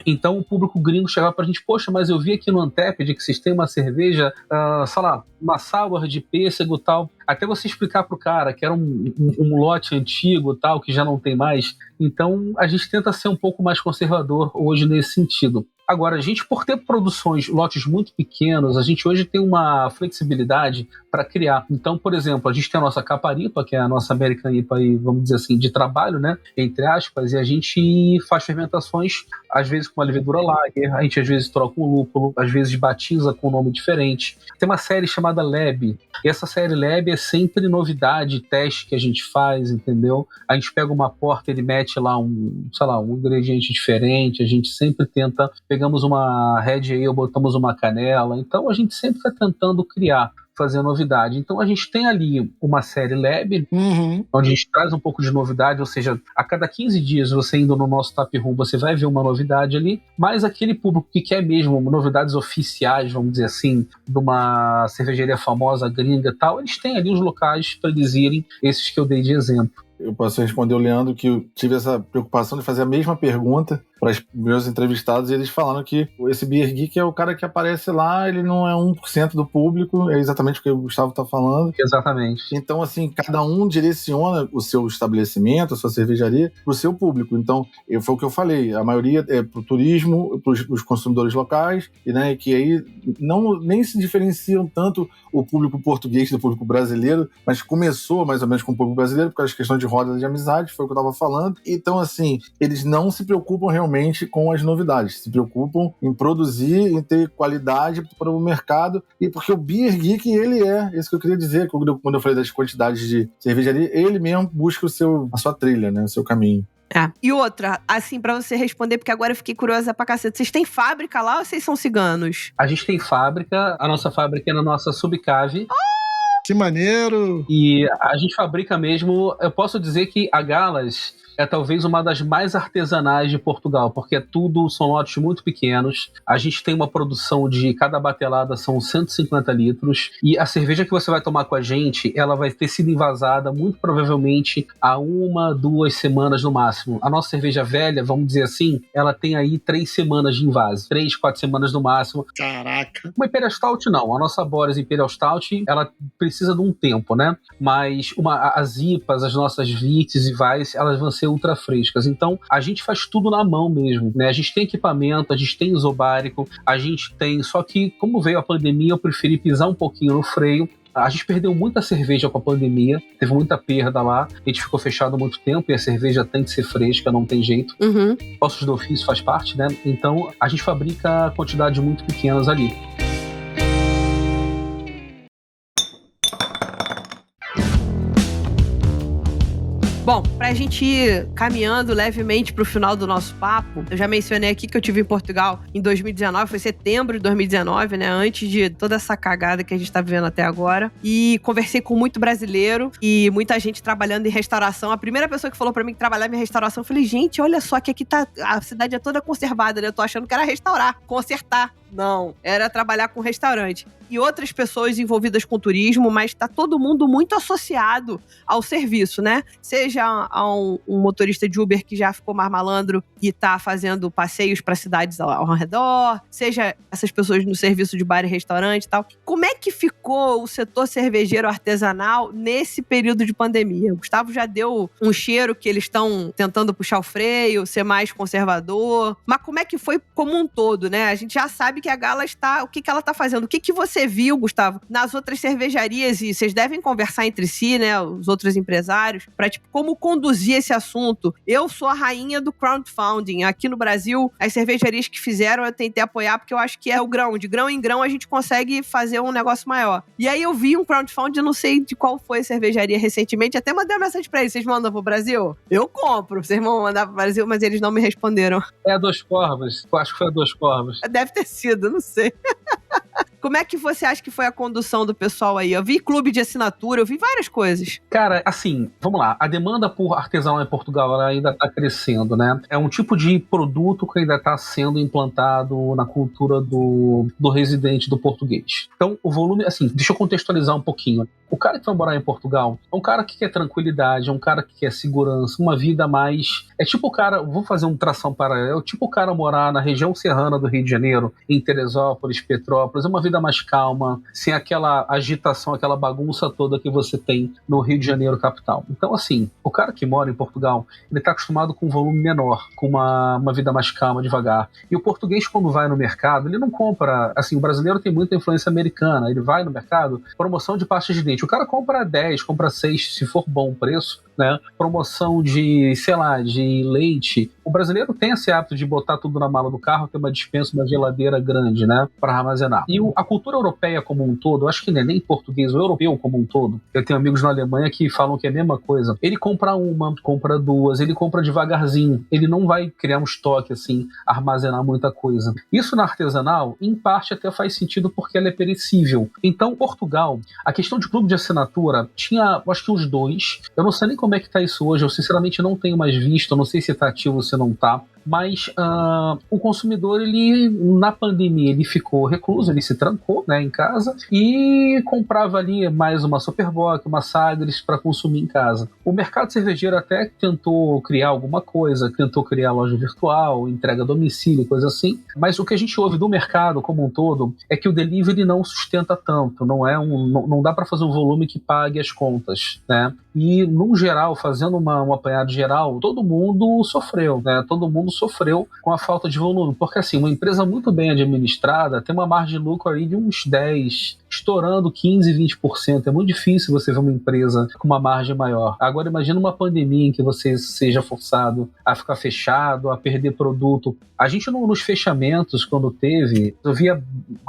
Então o público gringo chegava pra gente, poxa, mas eu vi aqui no Untapped que vocês têm uma cerveja, sei lá, uma sour de pêssego e tal. Até você explicar pro cara que era um lote antigo tal, que já não tem mais. Então a gente tenta ser um pouco mais conservador hoje nesse sentido. Agora, a gente, por ter produções, lotes muito pequenos, a gente hoje tem uma flexibilidade para criar. Então, por exemplo, a gente tem a nossa Caparipa, que é a nossa American IPA, vamos dizer assim, de trabalho, né? Entre aspas, e a gente faz fermentações, às vezes com uma levedura lager, a gente às vezes troca um lúpulo, às vezes batiza com um nome diferente. Tem uma série chamada Lab, e essa série Lab é sempre novidade, teste que a gente faz, entendeu? A gente pega uma porta, ele mete lá um ingrediente diferente, a gente sempre tenta... Pegamos uma Red Ale, botamos uma canela, então a gente sempre está tentando criar, fazer novidade. Então a gente tem ali uma série Lab, onde a gente traz um pouco de novidade, ou seja, a cada 15 dias você indo no nosso Tap Room, você vai ver uma novidade ali, mas aquele público que quer mesmo novidades oficiais, vamos dizer assim, de uma cervejaria famosa, gringa e tal, eles têm ali os locais para eles irem, esses que eu dei de exemplo. Eu posso responder o Leandro que eu tive essa preocupação de fazer a mesma pergunta para os meus entrevistados e eles falaram que esse Beer Geek é o cara que aparece lá, ele não é 1% do público, é exatamente o que o Gustavo está falando. Exatamente. Então, assim, cada um direciona o seu estabelecimento, a sua cervejaria, para o seu público. Então, foi o que eu falei, a maioria é para o turismo, para os consumidores locais, e, né, que aí nem se diferenciam tanto o público português do público brasileiro, mas começou mais ou menos com o público brasileiro, por causa das questões de roda de amizade, foi o que eu estava falando. Então, assim, eles não se preocupam realmente com as novidades, se preocupam em produzir, em ter qualidade para o mercado, e porque o Beer Geek, ele isso que eu queria dizer, quando eu falei das quantidades de cervejaria, ele mesmo busca a sua trilha, né, o seu caminho. E outra, assim, pra você responder, porque agora eu fiquei curiosa pra cacete. Vocês têm fábrica lá ou vocês são ciganos? A gente tem fábrica, a nossa fábrica é na nossa subcave. Que maneiro! E a gente fabrica mesmo, eu posso dizer que a Galas é talvez uma das mais artesanais de Portugal, porque são lotes muito pequenos. A gente tem uma produção de cada batelada são 150 litros, e a cerveja que você vai tomar com a gente, ela vai ter sido envasada muito provavelmente há 1-2 semanas no máximo. A nossa cerveja velha, vamos dizer assim, ela tem aí 3 semanas de invase, 3-4 semanas no máximo. Caraca! Uma Imperial Stout não, a nossa Boris Imperial Stout, ela precisa de um tempo, né? Mas as IPAs, as nossas Vites e Weiss, elas vão ser ultra frescas. Então, a gente faz tudo na mão mesmo, né? A gente tem equipamento, a gente tem isobárico, a gente tem... Só que, como veio a pandemia, eu preferi pisar um pouquinho no freio. A gente perdeu muita cerveja com a pandemia, teve muita perda lá, a gente ficou fechado há muito tempo e a cerveja tem que ser fresca, não tem jeito. Ossos do ofício faz parte, né? Então, a gente fabrica quantidades muito pequenas ali. Bom, pra gente ir caminhando levemente pro final do nosso papo, eu já mencionei aqui que eu estive em Portugal em 2019, foi setembro de 2019, né? Antes de toda essa cagada que a gente tá vivendo até agora. E conversei com muito brasileiro e muita gente trabalhando em restauração. A primeira pessoa que falou pra mim que trabalhava em restauração, eu falei, gente, olha só que aqui a cidade é toda conservada, né? Eu tô achando que era restaurar, consertar. Não, era trabalhar com restaurante. E outras pessoas envolvidas com turismo, mas tá todo mundo muito associado ao serviço, né? Seja a um motorista de Uber que já ficou mais malandro e tá fazendo passeios para cidades ao redor, seja essas pessoas no serviço de bar e restaurante e tal. Como é que ficou o setor cervejeiro artesanal nesse período de pandemia? O Gustavo já deu um cheiro que eles estão tentando puxar o freio, ser mais conservador, mas como é que foi como um todo, né? A gente já sabe que a Gala o que ela tá fazendo. O que você viu, Gustavo, nas outras cervejarias, e vocês devem conversar entre si, né, os outros empresários, pra, tipo, como conduzir esse assunto. Eu sou a rainha do crowdfunding. Aqui no Brasil, as cervejarias que fizeram, eu tentei apoiar, porque eu acho que é o grão. De grão em grão, a gente consegue fazer um negócio maior. E aí eu vi um crowdfunding, não sei de qual foi a cervejaria recentemente, até mandei uma mensagem pra eles. Vocês mandam pro Brasil? Eu compro. Vocês vão mandar pro Brasil, mas eles não me responderam. É a Dois Corvos. Eu acho que foi a Dois Corvos. Deve ter sido, não sei. Como é que você acha que foi a condução do pessoal aí? Eu vi clube de assinatura, eu vi várias coisas. Cara, assim, vamos lá. A demanda por artesanal em Portugal ela ainda está crescendo, né? É um tipo de produto que ainda está sendo implantado na cultura do residente do português. Então, o volume, assim, deixa eu contextualizar um pouquinho. O cara que vai morar em Portugal é um cara que quer tranquilidade, é um cara que quer segurança, uma vida mais... É tipo o cara, vou fazer um tração paralelo, é tipo o cara morar na região serrana do Rio de Janeiro, em Teresópolis, Petrópolis, é uma vida mais calma, sem aquela agitação, aquela bagunça toda que você tem no Rio de Janeiro capital. Então, assim, o cara que mora em Portugal, ele está acostumado com um volume menor, com uma vida mais calma, devagar. E o português, quando vai no mercado, ele não compra... Assim, o brasileiro tem muita influência americana, ele vai no mercado, promoção de pasta de dente. O cara compra 10, compra 6, se for bom o preço, né? Promoção de, sei lá, de leite. O brasileiro tem esse hábito de botar tudo na mala do carro, ter uma despensa, uma geladeira grande, né? Para armazenar. E a cultura europeia como um todo, eu acho que não é nem português, o europeu como um todo. Eu tenho amigos na Alemanha que falam que é a mesma coisa. Ele compra uma, compra duas, ele compra devagarzinho. Ele não vai criar um estoque, assim, armazenar muita coisa. Isso na artesanal, em parte até faz sentido porque ela é perecível. Então, Portugal, a questão de clube de assinatura, tinha, acho que uns 2. Eu não sei nem como é que tá isso hoje, eu sinceramente não tenho mais visto, eu não sei se tá ativo ou se não tá. Mas o consumidor, ele na pandemia, ele ficou recluso, ele se trancou, né, em casa e comprava ali mais uma Superboc, uma Sagres para consumir em casa. O mercado cervejeiro até tentou criar alguma coisa, tentou criar loja virtual, entrega a domicílio, coisa assim, mas o que a gente ouve do mercado como um todo é que o delivery não sustenta tanto, não dá para fazer um volume que pague as contas, né? E, no geral, fazendo um apanhado geral, todo mundo sofreu, né? Todo mundo sofreu com a falta de volume. Porque, assim, uma empresa muito bem administrada tem uma margem de lucro aí de uns 10%, estourando 15%, 20%. É muito difícil você ver uma empresa com uma margem maior. Agora, imagina uma pandemia em que você seja forçado a ficar fechado, a perder produto. A gente, nos fechamentos, quando teve, eu via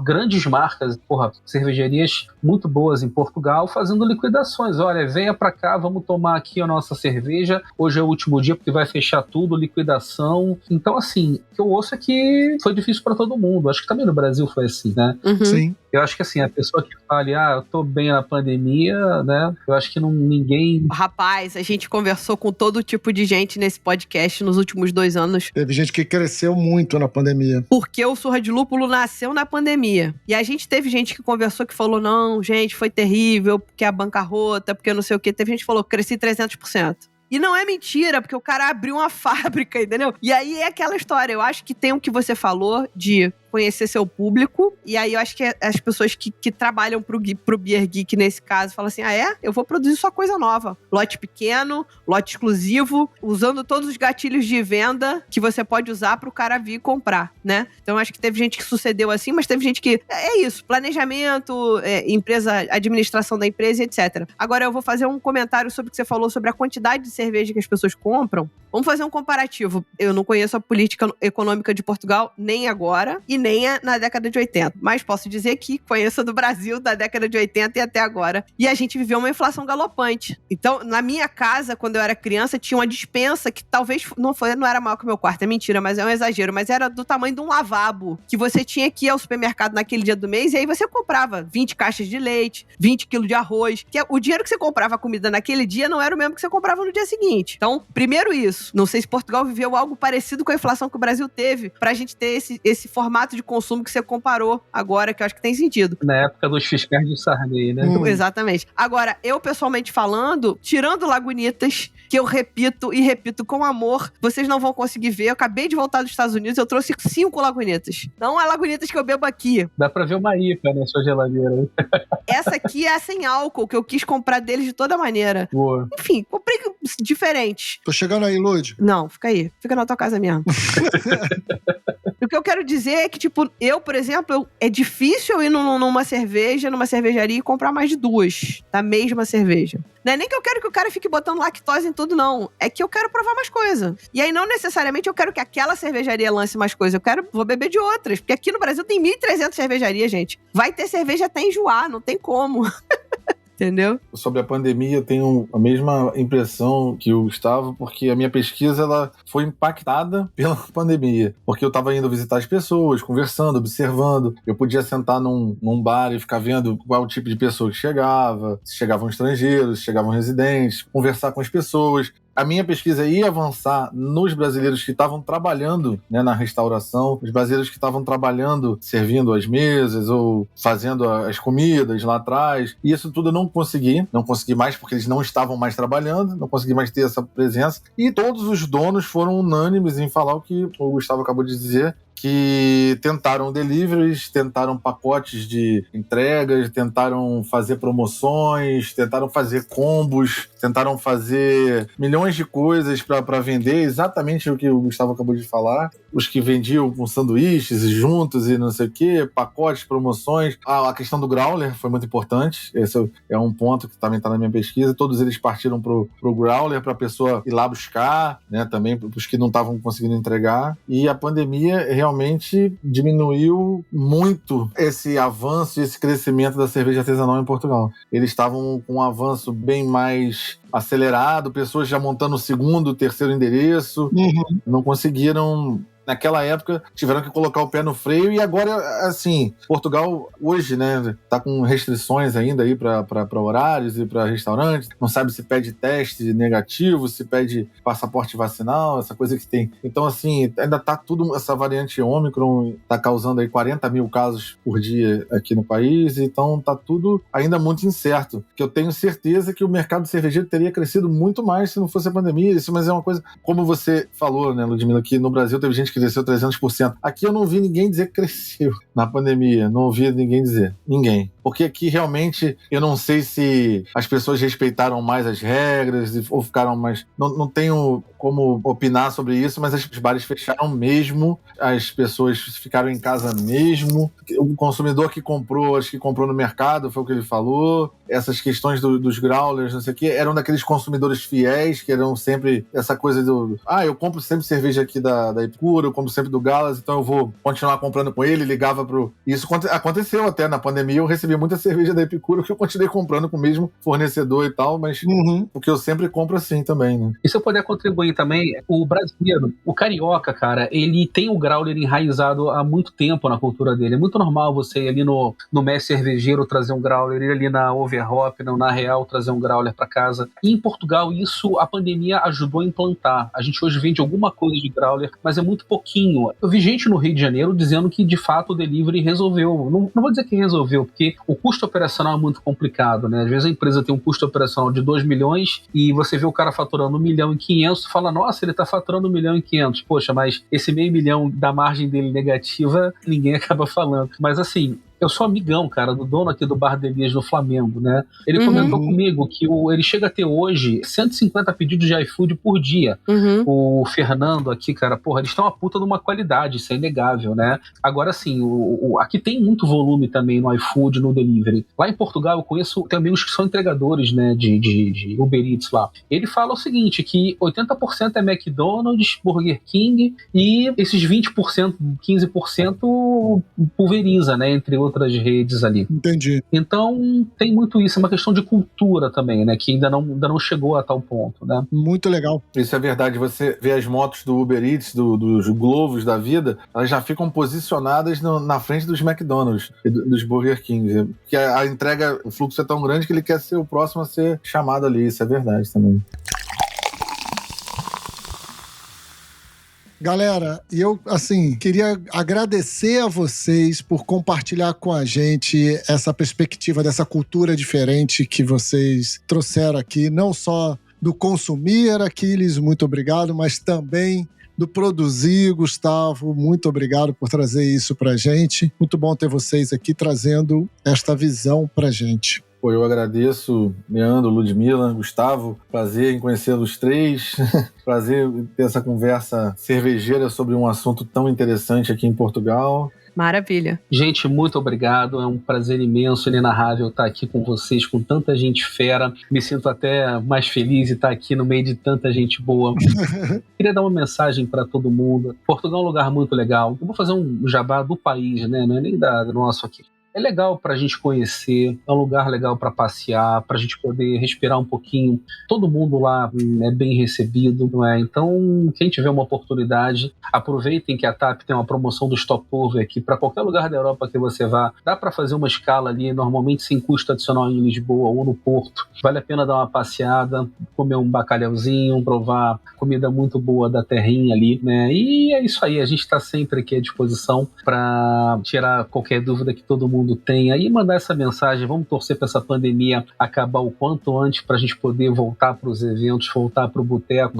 grandes marcas, cervejarias muito boas em Portugal, fazendo liquidações. Olha, venha pra cá, vamos tomar aqui a nossa cerveja. Hoje é o último dia porque vai fechar tudo, liquidação. Então, assim, o que eu ouço é que foi difícil para todo mundo. Acho que também no Brasil foi assim, né? Uhum. Sim. Eu acho que, assim, a pessoa que fale, eu tô bem na pandemia, né? Eu acho que ninguém... Rapaz, a gente conversou com todo tipo de gente nesse podcast nos últimos 2 anos. Teve gente que cresceu muito na pandemia. Porque o Surra de Lúpulo nasceu na pandemia. E a gente teve gente que conversou que falou, não, gente, foi terrível, porque a bancarrota, porque não sei o quê. Teve gente que falou, cresci 300%. E não é mentira, porque o cara abriu uma fábrica, entendeu? E aí é aquela história, eu acho que tem o que você falou de conhecer seu público, e aí eu acho que as pessoas que trabalham pro Beer Geek nesse caso, falam assim, eu vou produzir só coisa nova. Lote pequeno, lote exclusivo, usando todos os gatilhos de venda que você pode usar pro cara vir comprar, né? Então acho que teve gente que sucedeu assim, mas teve gente que, é isso, planejamento, empresa, administração da empresa, etc. Agora eu vou fazer um comentário sobre o que você falou, sobre a quantidade de cerveja que as pessoas compram. Vamos fazer um comparativo. Eu não conheço a política econômica de Portugal nem agora, e nem na década de 80. Mas posso dizer que conheço a do Brasil da década de 80 e até agora. E a gente viveu uma inflação galopante. Então, na minha casa, quando eu era criança, tinha uma despensa que talvez não era maior que o meu quarto. É mentira, mas é um exagero. Mas era do tamanho de um lavabo, que você tinha que ir ao supermercado naquele dia do mês e aí você comprava 20 caixas de leite, 20 quilos de arroz. Que o dinheiro que você comprava a comida naquele dia não era o mesmo que você comprava no dia seguinte. Então, primeiro isso. Não sei se Portugal viveu algo parecido com a inflação que o Brasil teve pra gente ter esse formato de consumo que você comparou agora, que eu acho que tem sentido. Na época dos fiscais de Sarney, né? Exatamente. Agora, eu pessoalmente falando, tirando Lagunitas, que eu repito e repito com amor, vocês não vão conseguir ver. Eu acabei de voltar dos Estados Unidos, eu trouxe 5 Lagunitas. Não é Lagunitas que eu bebo aqui. Dá pra ver uma IPA na sua geladeira. Essa aqui é sem álcool, que eu quis comprar deles de toda maneira. Boa. Enfim, comprei diferentes. Tô chegando aí, Lud. Não, fica aí. Fica na tua casa mesmo. O que eu quero dizer é que, tipo, eu, por exemplo, é difícil eu ir numa cervejaria e comprar mais de 2 da mesma cerveja. Não é nem que eu quero que o cara fique botando lactose em tudo, não. É que eu quero provar mais coisa. E aí, não necessariamente eu quero que aquela cervejaria lance mais coisa. Vou beber de outras. Porque aqui no Brasil tem 1.300 cervejarias, gente. Vai ter cerveja até enjoar, não tem como. Entendeu? Sobre a pandemia, eu tenho a mesma impressão que o Gustavo, porque a minha pesquisa ela foi impactada pela pandemia. Porque eu estava indo visitar as pessoas, conversando, observando. Eu podia sentar num bar e ficar vendo qual o tipo de pessoa que chegava, se chegavam estrangeiros, se chegavam residentes, conversar com as pessoas. A minha pesquisa ia avançar nos brasileiros que estavam trabalhando, né, na restauração, os brasileiros que estavam trabalhando, servindo as mesas ou fazendo as comidas lá atrás. E isso tudo eu não consegui mais porque eles não estavam mais trabalhando, não consegui mais ter essa presença. E todos os donos foram unânimes em falar o que o Gustavo acabou de dizer, que tentaram deliveries, tentaram pacotes de entregas, tentaram fazer promoções, tentaram fazer combos, tentaram fazer milhões de coisas para vender, exatamente o que o Gustavo acabou de falar. Os que vendiam com sanduíches juntos e não sei o quê, pacotes, promoções. A questão do growler foi muito importante. Esse é um ponto que também está na minha pesquisa. Todos eles partiram pro growler para a pessoa ir lá buscar, né, também os que não estavam conseguindo entregar. E a pandemia realmente diminuiu muito esse avanço e esse crescimento da cerveja artesanal em Portugal. Eles estavam com um avanço bem mais acelerado, pessoas já montando o segundo, terceiro endereço, não conseguiram. Naquela época, tiveram que colocar o pé no freio e agora, assim, Portugal hoje, né, tá com restrições ainda aí para horários e para restaurantes, não sabe se pede teste negativo, se pede passaporte vacinal, essa coisa que tem. Então, assim, ainda tá tudo, essa variante Ômicron tá causando aí 40 mil casos por dia aqui no país, então tá tudo ainda muito incerto, que eu tenho certeza que o mercado cervejeiro teria crescido muito mais se não fosse a pandemia. Isso, mas é uma coisa, como você falou, né, Ludmila, que no Brasil teve gente que cresceu 300%. Aqui eu não vi ninguém dizer que cresceu na pandemia. Não ouvi ninguém dizer. Ninguém. Porque aqui realmente eu não sei se as pessoas respeitaram mais as regras ou ficaram mais... Não tenho como opinar sobre isso, mas os bares fecharam mesmo, as pessoas ficaram em casa mesmo. O consumidor que comprou, acho que comprou no mercado, foi o que ele falou. Essas questões dos growlers, não sei o quê, eram daqueles consumidores fiéis, que eram sempre essa coisa do... eu compro sempre cerveja aqui da Epicura, eu compro sempre do Galas, então eu vou continuar comprando com ele, ligava pro... Isso aconteceu até na pandemia, eu recebi muita cerveja da Epicura, que eu continuei comprando com o mesmo fornecedor e tal, mas porque eu sempre compro assim também, né? E se eu puder contribuir também, o brasileiro, o carioca, cara, ele tem o growler enraizado há muito tempo na cultura dele. É muito normal você ir ali no mestre cervejeiro trazer um growler, ir ali na Overhop, na Real, trazer um growler pra casa. E em Portugal, isso a pandemia ajudou a implantar. A gente hoje vende alguma coisa de growler, mas é muito pouquinho. Eu vi gente no Rio de Janeiro dizendo que, de fato, o delivery resolveu. Não vou dizer que resolveu, porque o custo operacional é muito complicado, né? Às vezes a empresa tem um custo operacional de 2 milhões e você vê o cara faturando 1.500.000 e fala, nossa, ele tá faturando 1.500.000. Poxa, mas esse $500 mil da margem dele negativa, ninguém acaba falando. Mas assim... Eu sou amigão, cara, do dono aqui do Bar de Elias no Flamengo, né? Ele comentou comigo que ele chega a ter hoje 150 pedidos de iFood por dia. O Fernando aqui, cara, porra, eles estão uma puta de uma qualidade, isso é inegável, né? Agora, assim, aqui tem muito volume também no iFood, no delivery. Lá em Portugal eu conheço, tem amigos que são entregadores, né, de Uber Eats lá. Ele fala o seguinte, que 80% é McDonald's, Burger King e esses 20%, 15% pulveriza, né, entre outras redes ali. Entendi. Então, tem muito isso, é uma questão de cultura também, né, que ainda não chegou a tal ponto, né. Muito legal. Isso é verdade, você vê as motos do Uber Eats, dos Glovos da vida, elas já ficam posicionadas na frente dos McDonald's e dos Burger King, porque a entrega, o fluxo é tão grande que ele quer ser o próximo a ser chamado ali, isso é verdade também. Galera, eu, assim, queria agradecer a vocês por compartilhar com a gente essa perspectiva dessa cultura diferente que vocês trouxeram aqui, não só do consumir, Aquiles, muito obrigado, mas também do produzir, Gustavo, muito obrigado por trazer isso pra gente. Muito bom ter vocês aqui trazendo esta visão pra gente. Pô, eu agradeço, Leandro, Ludmila, Gustavo. Prazer em conhecer os três. Prazer em ter essa conversa cervejeira sobre um assunto tão interessante aqui em Portugal. Maravilha. Gente, muito obrigado. É um prazer imenso, inenarrável estar aqui com vocês, com tanta gente fera. Me sinto até mais feliz de estar aqui no meio de tanta gente boa. Queria dar uma mensagem para todo mundo. Portugal é um lugar muito legal. Eu vou fazer um jabá do país, né? Não é nem do nosso aqui. É legal para a gente conhecer, é um lugar legal para passear, para a gente poder respirar um pouquinho. Todo mundo lá é bem recebido, não é? Então, quem tiver uma oportunidade, aproveitem que a TAP tem uma promoção do Stopover aqui para qualquer lugar da Europa que você vá. Dá para fazer uma escala ali, normalmente sem custo adicional em Lisboa ou no Porto. Vale a pena dar uma passeada, comer um bacalhauzinho, provar comida muito boa da terrinha ali, né? E é isso aí, a gente está sempre aqui à disposição para tirar qualquer dúvida que todo mundo tenha e mandar essa mensagem. Vamos torcer para essa pandemia acabar o quanto antes para a gente poder voltar para os eventos, voltar para o boteco,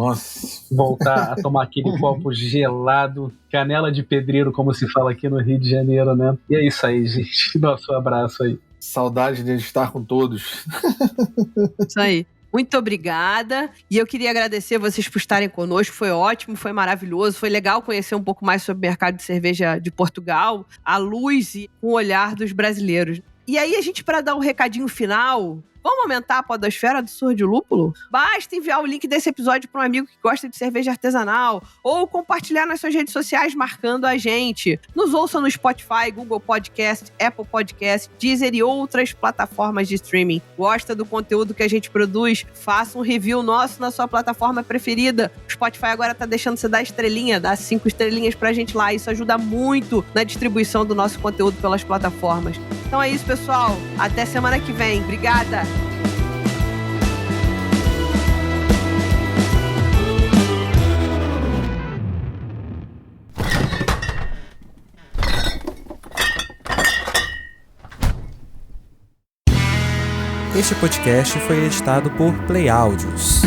voltar a tomar aquele copo gelado, canela de pedreiro, como se fala aqui no Rio de Janeiro, né? E é isso aí, gente. Nosso abraço aí. Saudade de estar com todos. Isso aí. Muito obrigada. E eu queria agradecer vocês por estarem conosco. Foi ótimo, foi maravilhoso. Foi legal conhecer um pouco mais sobre o mercado de cerveja de Portugal, à luz e com o olhar dos brasileiros. E aí, a gente, para dar um recadinho final, vamos aumentar a podosfera do Surra de Lúpulo? Basta enviar o link desse episódio para um amigo que gosta de cerveja artesanal ou compartilhar nas suas redes sociais marcando a gente. Nos ouça no Spotify, Google Podcast, Apple Podcast, Deezer e outras plataformas de streaming. Gosta do conteúdo que a gente produz? Faça um review nosso na sua plataforma preferida. O Spotify agora tá deixando você dar estrelinha, dar 5 estrelinhas pra gente lá. Isso ajuda muito na distribuição do nosso conteúdo pelas plataformas. Então é isso, pessoal. Até semana que vem. Obrigada! Este podcast foi editado por Play Áudios.